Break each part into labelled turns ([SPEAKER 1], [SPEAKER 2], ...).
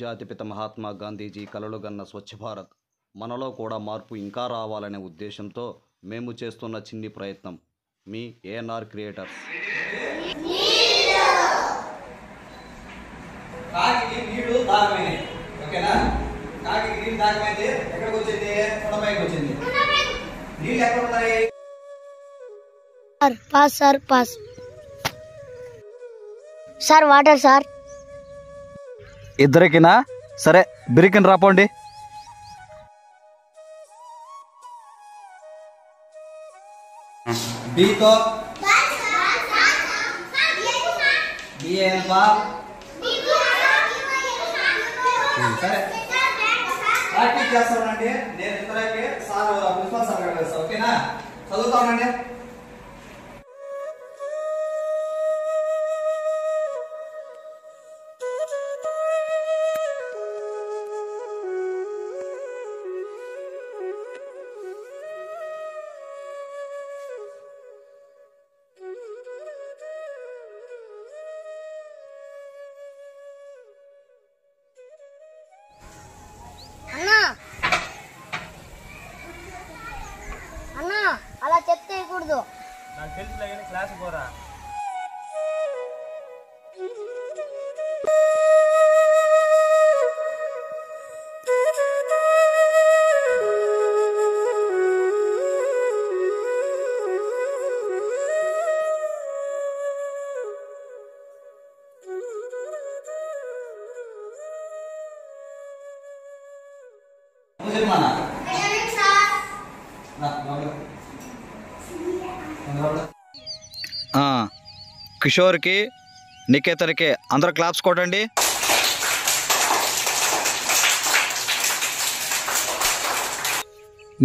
[SPEAKER 1] జాతిపిత మహాత్మా గాంధీజీ కలలుగన్న స్వచ్ఛ భారత్ మనలో కూడా మార్పు ఇంకా రావాలనే ఉద్దేశంతో మేము చేస్తున్న చిన్ని ప్రయత్నం మీ ఏఎన్ఆర్ క్రియేటర్స్.
[SPEAKER 2] కాకి నీళ్లు దాగమైనవి, ఓకేనా? కాకి నీళ్లు దాగమైతే ఎక్కడికి వచ్చింది? కొండపైకి వచ్చింది. నీళ్ళు ఎక్కడ ఉన్నాయి?
[SPEAKER 3] Pass sir, pass sir. Water sir.
[SPEAKER 4] ఇద్దరికినా? సరే, బిరికిని రాపోండి.
[SPEAKER 2] బీతో సరే ప్రాక్టీస్ చేస్తా ఉండండి. నేను ఇద్దరికి సార్ ప్రిన్సిపల్ సార్ వేస్తాను, ఓకేనా? చదువుతా ఉండండి.
[SPEAKER 3] అన్నా అలా చెప్తేయకూడదు.
[SPEAKER 5] నాకు తెలుసులే కానీ క్లాస్ పోరా.
[SPEAKER 4] కిషోర్కి, నికేతన్కి అందరూ క్లాప్స్ కొట్టండి.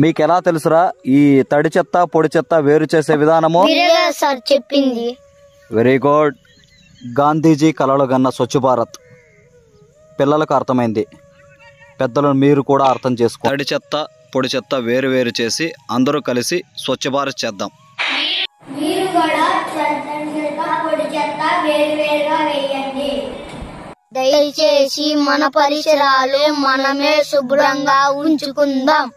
[SPEAKER 4] మీకు ఎలా తెలుసురా ఈ తడి చెత్త పొడి చెత్త వేరు చేసే విధానము?
[SPEAKER 3] సార్ చెప్పింది.
[SPEAKER 4] Very good. గాంధీజీ కలలు గన్న స్వచ్ఛ భారత్ పిల్లలకు అర్థమైంది, పెద్దలు మీరు కూడా అర్థం చేసుకో. తడి చెత్త పొడి చెత్త వేరు వేరు చేసి అందరూ కలిసి స్వచ్ఛ భారత్ చేద్దాం.
[SPEAKER 3] మీరు కూడా పొడి చెత్త వేరువేరుగా వేయండి. దయచేసి మన పరిసరాలు మనమే శుభ్రంగా ఉంచుకుందాం.